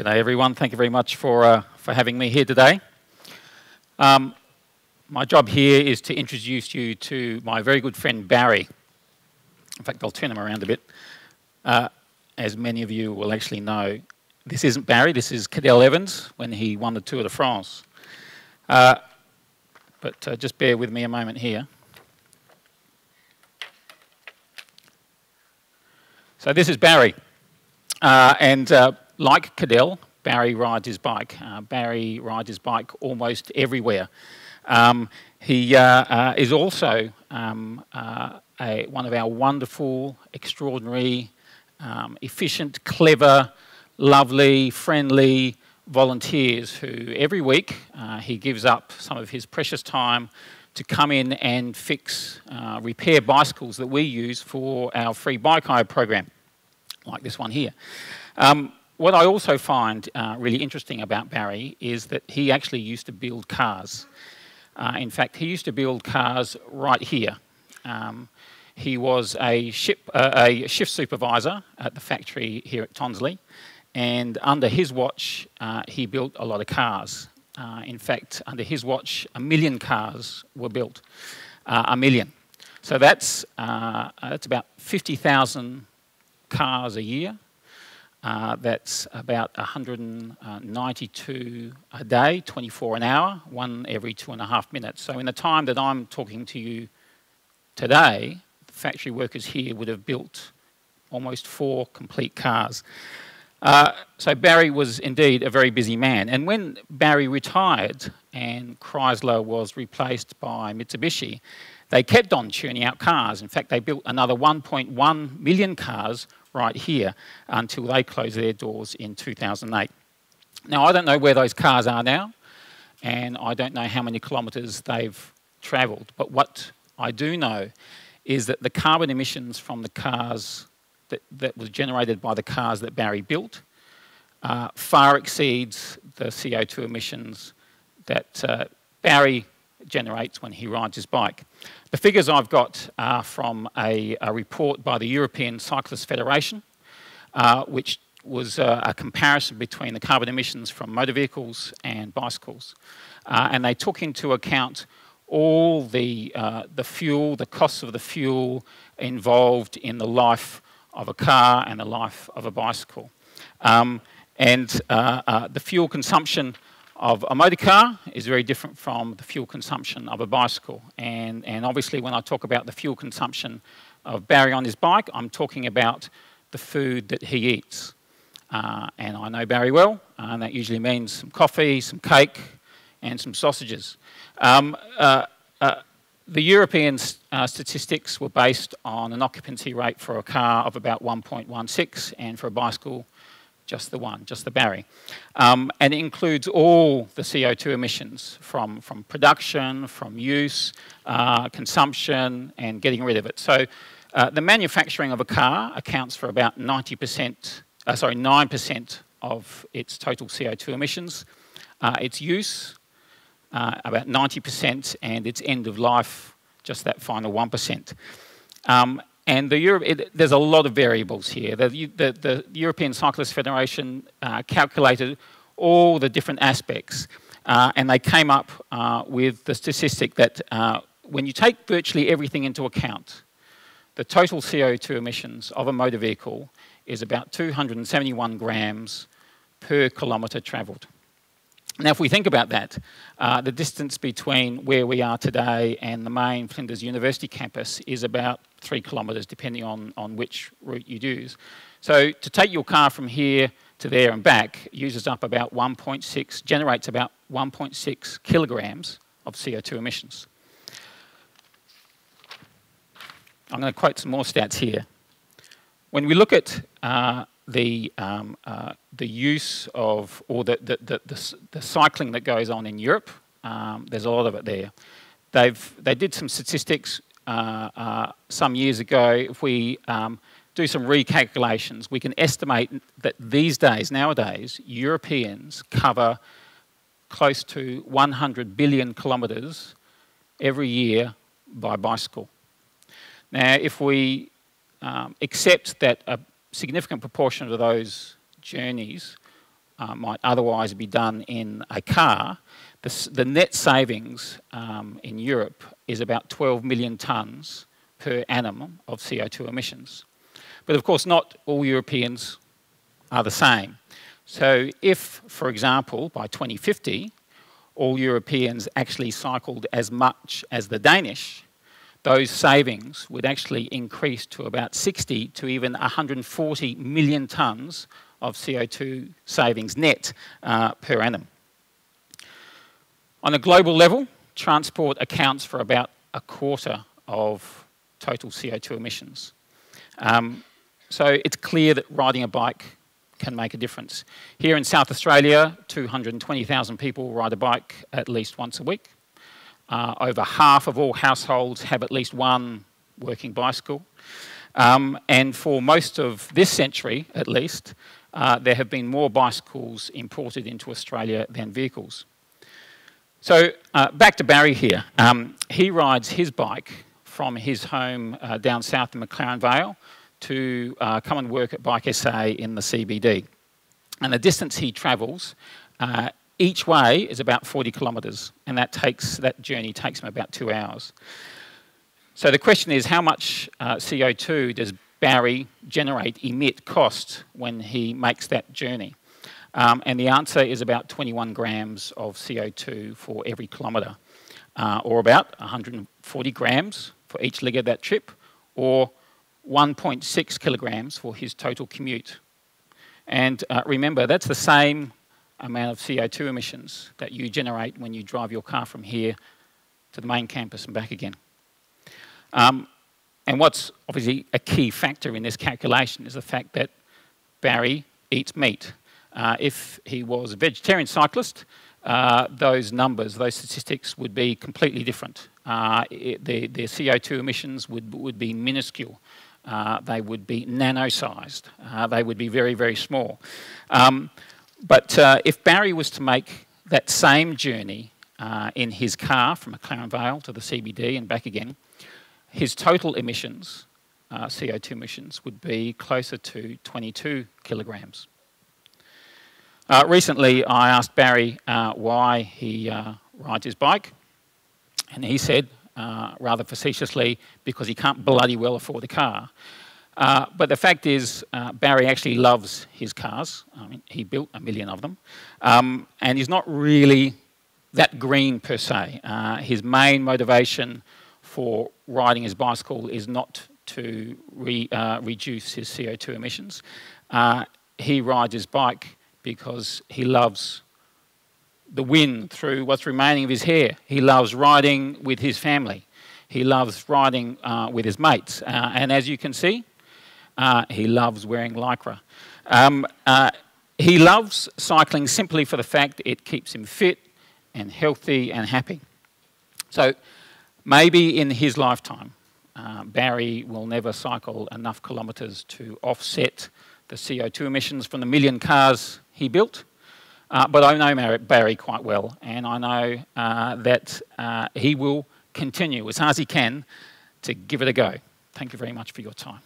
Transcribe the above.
G'day everyone, thank you very much for having me here today. My job here is to introduce you to my very good friend Barry. In fact, I'll turn him around a bit. As many of you will actually know, this isn't Barry, this is Cadell Evans when he won the Tour de France. But just bear with me a moment here. So this is Barry. Like Cadell, Barry rides his bike. Barry rides his bike almost everywhere. He is also one of our wonderful, extraordinary, efficient, clever, lovely, friendly volunteers who every week he gives up some of his precious time to come in and fix, repair bicycles that we use for our free bike hire program, like this one here. What I also find really interesting about Barry is that he actually used to build cars. In fact, he used to build cars right here. He was a shift supervisor at the factory here at Tonsley, and under his watch, he built a lot of cars. In fact, under his watch, 1 million cars were built. 1 million. So that's about 50,000 cars a year. That's about 192 a day, 24 an hour, one every 2.5 minutes. So in the time that I'm talking to you today, the factory workers here would have built almost 4 complete cars. So Barry was indeed a very busy man. And when Barry retired and Chrysler was replaced by Mitsubishi, they kept on churning out cars. In fact, they built another 1.1 million cars right here until they closed their doors in 2008. Now, I don't know where those cars are now, and I don't know how many kilometres they've travelled, but what I do know is that the carbon emissions from the cars that was generated by the cars that Barry built far exceeds the CO2 emissions that Barry generates when he rides his bike. The figures I've got are from a report by the European Cyclists Federation, which was a comparison between the carbon emissions from motor vehicles and bicycles. And they took into account all the fuel, the costs of the fuel involved in the life of a car and the life of a bicycle. The fuel consumption of a motor car is very different from the fuel consumption of a bicycle. And obviously when I talk about the fuel consumption of Barry on his bike, I'm talking about the food that he eats. And I know Barry well, and that usually means some coffee, some cake, and some sausages. The European statistics were based on an occupancy rate for a car of about 1.16, and for a bicycle, just the Barry. And it includes all the CO2 emissions from production, from use, consumption, and getting rid of it. So the manufacturing of a car accounts for about 9% of its total CO2 emissions. Its use, about 90%, and its end of life, just that final 1%. And there's a lot of variables here. The European Cyclists Federation calculated all the different aspects, and they came up with the statistic that when you take virtually everything into account, the total CO2 emissions of a motor vehicle is about 271 grams per kilometre travelled. Now, if we think about that, the distance between where we are today and the main Flinders University campus is about 3 kilometres, depending on which route you use. So to take your car from here to there and back uses up about generates about 1.6 kilograms of CO2 emissions. I'm going to quote some more stats here. When we look at the use of, or the cycling that goes on in Europe, there's a lot of it there. They did some statistics some years ago. If we do some recalculations, we can estimate that nowadays, Europeans cover close to 100 billion kilometres every year by bicycle. Now, if we accept that a significant proportion of those journeys might otherwise be done in a car, the net savings in Europe is about 12 million tonnes per annum of CO2 emissions. But of course, not all Europeans are the same. So if, for example, by 2050, all Europeans actually cycled as much as the Danish, those savings would actually increase to about 60 to even 140 million tonnes of CO2 savings net per annum. On a global level, transport accounts for about a quarter of total CO2 emissions. So it's clear that riding a bike can make a difference. Here in South Australia, 220,000 people ride a bike at least once a week. Over half of all households have at least one working bicycle. And for most of this century, at least, there have been more bicycles imported into Australia than vehicles. So back to Barry here. He rides his bike from his home down south in McLaren Vale to come and work at Bike SA in the CBD. And the distance he travels each way is about 40 kilometres, and that journey takes him about 2 hours. So the question is, how much CO2 does Barry emit, cost when he makes that journey? And the answer is about 21 grams of CO2 for every kilometre, or about 140 grams for each leg of that trip, or 1.6 kilograms for his total commute. And remember, that's the same amount of CO2 emissions that you generate when you drive your car from here to the main campus and back again. And what's obviously a key factor in this calculation is the fact that Barry eats meat. If he was a vegetarian cyclist, those numbers, those statistics would be completely different. The CO2 emissions would be minuscule. They would be nano-sized. They would be very, very small. But if Barry was to make that same journey in his car from McLaren Vale to the CBD and back again, his total emissions, CO2 emissions, would be closer to 22 kilograms. Recently, I asked Barry why he rides his bike, and he said, rather facetiously, because he can't bloody well afford a car. But the fact is, Barry actually loves his cars. I mean, he built 1 million of them. And he's not really that green per se. His main motivation for riding his bicycle is not to reduce his CO2 emissions. He rides his bike because he loves the wind through what's remaining of his hair. He loves riding with his family. He loves riding with his mates. And as you can see, he loves wearing lycra. He loves cycling simply for the fact that it keeps him fit and healthy and happy. So maybe in his lifetime, Barry will never cycle enough kilometres to offset the CO2 emissions from the 1 million cars he built. But I know Barry quite well, and I know that he will continue as hard as he can to give it a go. Thank you very much for your time.